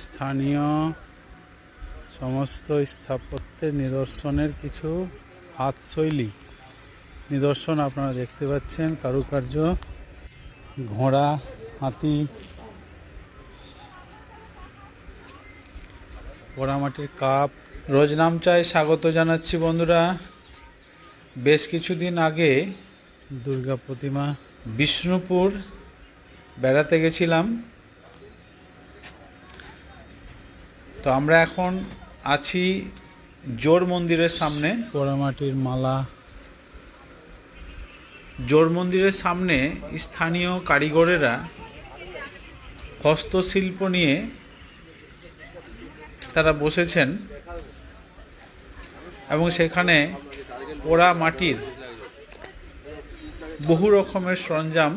স্থানীয় সমস্ত স্থাপত্যের নিদর্শনের কিছু হাতশৈলী নিদর্শন আপনারা দেখতে পাচ্ছেন। কারুকার্য, ঘোড়া, হাতি, পোড়ামাটির কাপ। রোজ নাম চাই স্বাগত জানাচ্ছি বন্ধুরা। বেশ কিছুদিন আগে দুর্গা প্রতিমা বিষ্ণুপুর বেড়াতে গেছিলাম। তো আমরা এখন আছি জোর মন্দিরের সামনে। পোড়ামাটির মালা। জোর মন্দিরের সামনে স্থানীয় কারিগরেরা হস্তশিল্প নিয়ে তারা বসেছেন এবং সেখানে পোড়া মাটির বহু রকমের সরঞ্জাম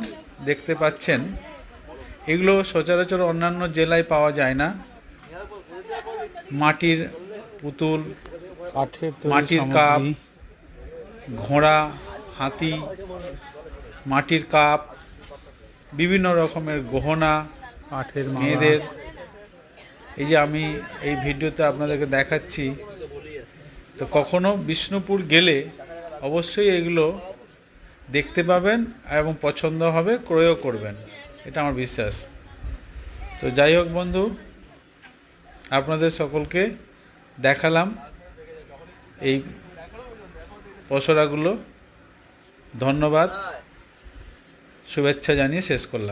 দেখতে পাচ্ছেন। এগুলো সচরাচর অন্যান্য জেলায় পাওয়া যায় না। মাটির পুতুল, মাটির কাপ, ঘোড়া, হাতি, মাটির কাপ, বিভিন্ন রকমের গহনা, কাঠের মেয়েদের। এই যে আমি এই ভিডিওতে আপনাদেরকে দেখাচ্ছি। তো কখনো বিষ্ণুপুর গেলে অবশ্যই এগুলো দেখতে পাবেন এবং পছন্দ হবে, ক্রয়ও করবেন, এটা আমার বিশ্বাস। তো যাই হোক বন্ধু, আপনাদের সকলকে দেখালাম এই পসরাগুলো। ধন্যবাদ, শুভেচ্ছা জানিয়ে শেষ করলাম।